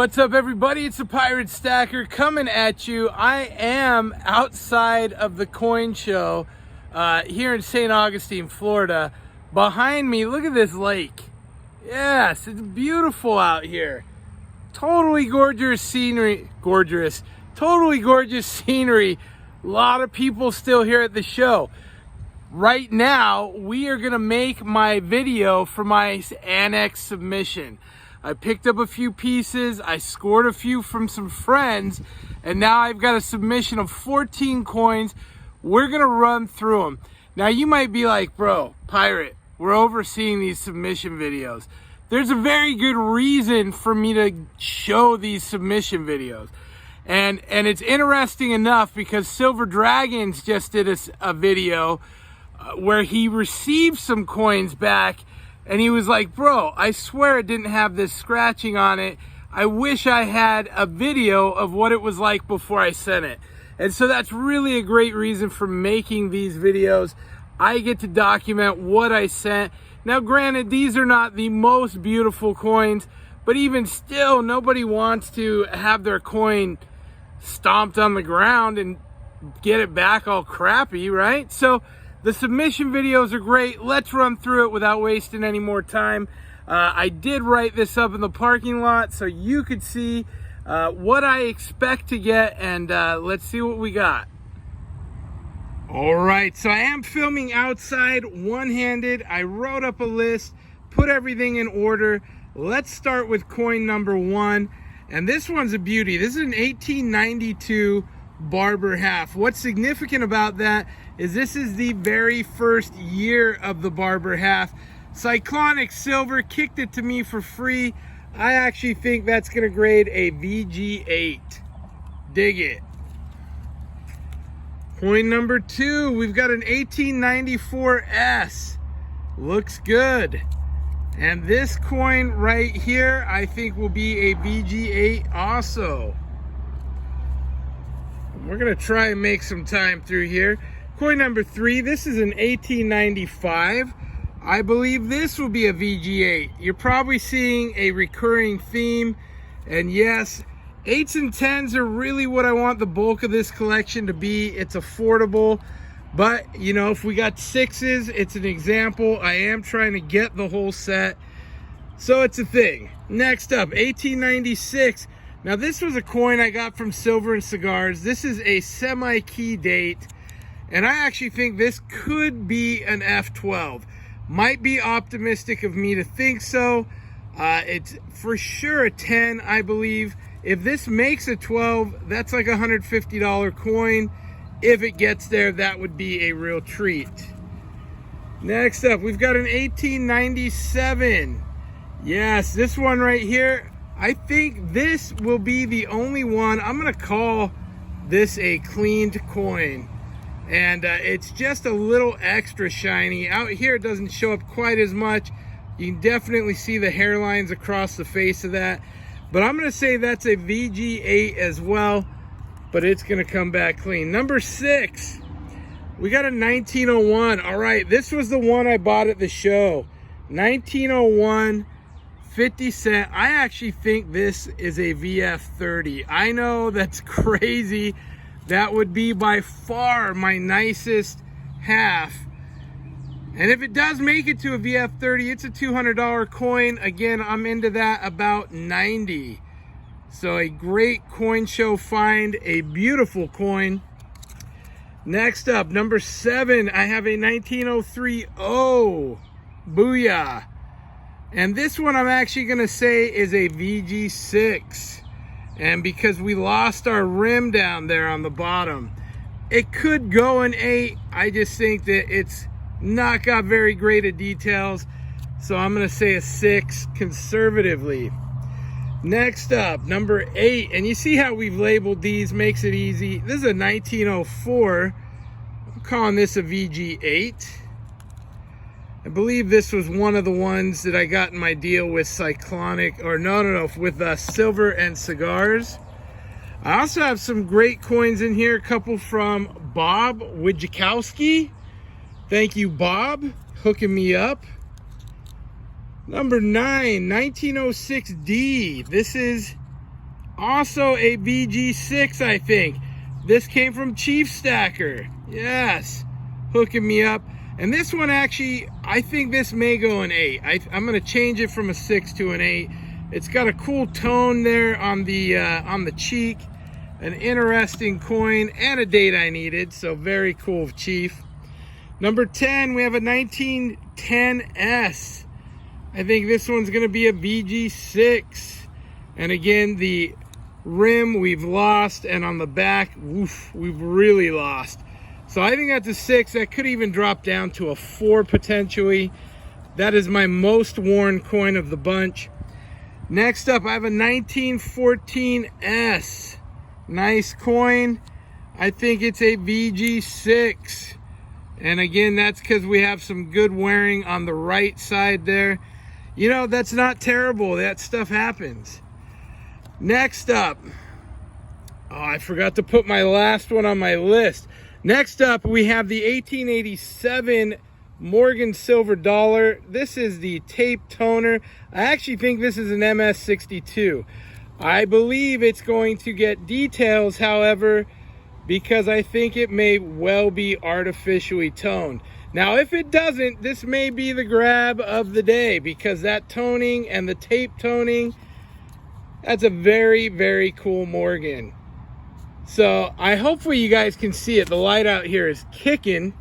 what's up everybody? It's the Pirate Stacker coming at you. I am outside of the coin show here in St. Augustine, Florida. Behind me, look at this lake. Yes, it's beautiful out here. Totally gorgeous scenery. Totally gorgeous scenery. A lot of people still here at the show. Right now, we are gonna make my video for my ANACS submission. I picked up a few pieces, I scored a few from some friends, and now I've got a submission of 14 coins. We're gonna run through them. Now you might be like, bro, Pirate, we're overseeing these submission videos. There's a very good reason for me to show these submission videos. And it's interesting enough because Silver Dragons just did a video where he received some coins back. And he was like, bro, I swear it didn't have this scratching on it. I wish I had a video of what it was like before I sent it. And so that's really a great reason for making these videos. I get to document what I sent. Now, granted, these are not the most beautiful coins, but even still, nobody wants to have their coin stomped on the ground and get it back all crappy, right? So the submission videos are great. Let's run through it without wasting any more time. I did write this up in the parking lot so you could see what I expect to get, and let's see what we got. All right, so I am filming outside one-handed. I wrote up a list, put everything in order. Let's start with coin number 1, and this one's a beauty. This is an 1892 Barber half. What's significant about that is this is the very first year of the Barber half. Cyclonic Silver kicked it to me for free. I actually think that's going to grade a VG8. Dig it. Coin number 2, we've got an 1894 S. Looks good. And this coin right here, I think will be a VG8 also. We're gonna try and make some time through here. Coin number 3, this is an 1895. I believe this will be a VG8. You're probably seeing a recurring theme. And yes, 8s and 10s are really what I want the bulk of this collection to be. It's affordable, but you know, if we got 6s, it's an example. I am trying to get the whole set, so it's a thing. Next up, 1896. Now this was a coin I got from Silver and Cigars. This is a semi-key date, and I actually think this could be an F12. Might be optimistic of me to think so. It's for sure a 10, I believe. If this makes a 12, that's like a $150 coin. If it gets there, that would be a real treat. Next up, we've got an 1897. Yes, this one right here. I think this will be the only one. I'm gonna call this a cleaned coin. And it's just a little extra shiny. Out here it doesn't show up quite as much. You can definitely see the hairlines across the face of that. But I'm gonna say that's a VG8 as well, but it's gonna come back clean. Number 6, we got a 1901. All right, this was the one I bought at the show. 1901. 50 cent. I actually think this is a VF30. I know that's crazy. That would be by far my nicest half. And if it does make it to a VF30, it's a $200 coin. Again, I'm into that about 90. So a great coin show find, a beautiful coin. Next up, number 7, I have a 1903 O. Booyah. And this one I'm actually gonna say is a VG6. And because we lost our rim down there on the bottom, it could go an 8. I just think that it's not got very great of details. So I'm gonna say a 6 conservatively. Next up, number 8. And you see how we've labeled these, makes it easy. This is a 1904. I'm calling this a VG8. I believe this was one of the ones that I got in my deal with Cyclonic, or no, with Silver and Cigars. I also have some great coins in here, a couple from Bob Wojciechowski. Thank you, Bob, hooking me up. Number 9, 1906D. This is Also a VG6, I think. This came from Chief Stacker. Yes, hooking me up. And this one actually, I think this may go an 8. I'm gonna change it from a 6 to an 8. It's got a cool tone there on the cheek. An interesting coin and a date I needed, so very cool, Chief. Number 10, we have a 1910S. I think this one's gonna be a VG6. And again, the rim we've lost, and on the back, woof, we've really lost. So I think that's a 6. That could even drop down to a 4 potentially. That is my most worn coin of the bunch. Next up, I have a 1914S. Nice coin. I think it's a VG6. And again, that's because we have some good wearing on the right side there. You know, that's not terrible. That stuff happens. Next up, oh, I forgot to put my last one on my list. Next up, we have the 1887 Morgan Silver Dollar. This is the tape toner. I actually think this is an MS62. I believe it's going to get details, however, because I think it may well be artificially toned. Now, if it doesn't, this may be the grab of the day, because that toning and the tape toning, that's a very, very cool Morgan. So hopefully you guys can see it. The light out here is kicking.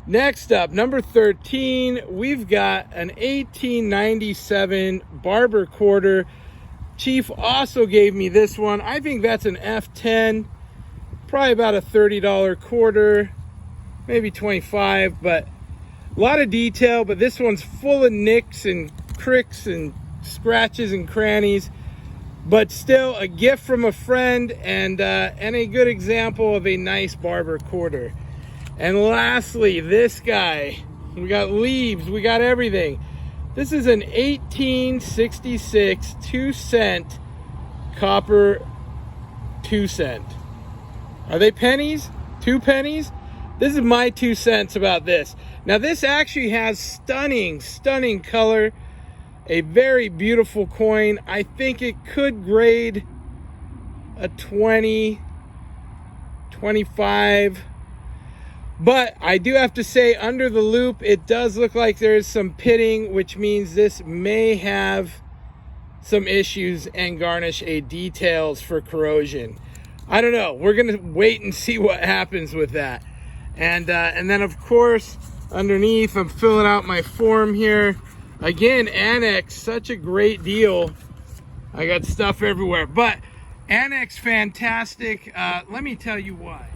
Next up, number 13, we've got an 1897 Barber quarter. Chief also gave me this one. I think that's an F10, probably about a $30 quarter, maybe 25, but a lot of detail. But this one's full of nicks and cricks and scratches and crannies. But still a gift from a friend, and a good example of a nice barber quarter. And lastly, this guy. We got leaves, we got everything. This is an 1866 2-cent copper 2-cent. Are they pennies? 2 pennies? This is my 2 cents about this. Now this actually has stunning, stunning color. A very beautiful coin. I think it could grade a 20, 25. But I do have to say, under the loop, it does look like there is some pitting, which means this may have some issues and garnish a details for corrosion. I don't know. We're going to wait and see what happens with that. And then, of course, underneath, I'm filling out my form here. Again, ANACS, such a great deal. I got stuff everywhere, but ANACS, fantastic. Let me tell you why.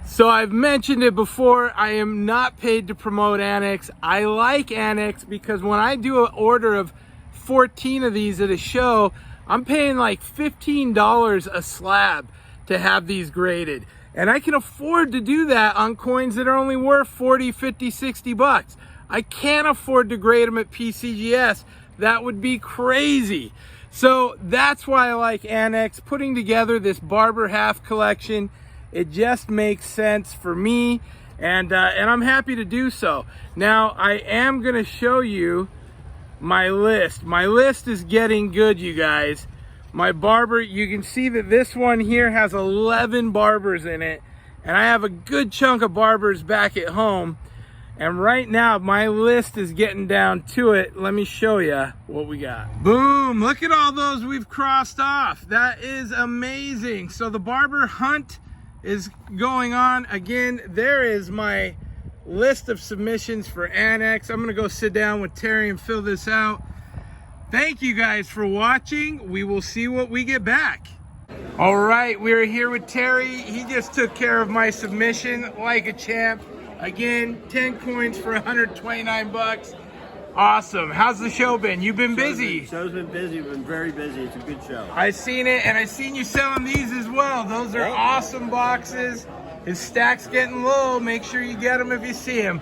So I've mentioned it before, I am not paid to promote ANACS. I like ANACS because when I do an order of 14 of these at a show, I'm paying like $15 a slab to have these graded. And I can afford to do that on coins that are only worth 40, 50, 60 bucks. I can't afford to grade them at PCGS. That would be crazy. So that's why I like ANACS. Putting together this Barber half collection, it just makes sense for me, and I'm happy to do so. Now, I am gonna show you my list. My list is getting good, you guys. My Barber, you can see that this one here has 11 Barbers in it, and I have a good chunk of Barbers back at home. And right now, my list is getting down to it. Let me show you what we got. Boom, look at all those we've crossed off. That is amazing. So the Barber hunt is going on. Again, there is my list of submissions for ANACS. I'm gonna go sit down with Terry and fill this out. Thank you guys for watching. We will see what we get back. All right, we're here with Terry. He just took care of my submission like a champ. Again, 10 coins for 129 bucks. Awesome. How's the show been? You've been busy. Show's been busy. We've been very busy. It's a good show. I seen it, and I seen you selling these as well. Those are awesome boxes. His stack's getting low. Make sure you get them if you see him.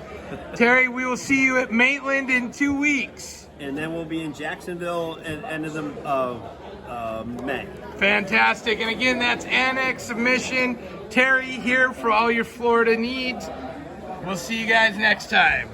Terry, we will see you at Maitland in 2 weeks. And then we'll be in Jacksonville at the end of May. Fantastic. And again, that's ANACS submission. Terry here for all your Florida needs. We'll see you guys next time.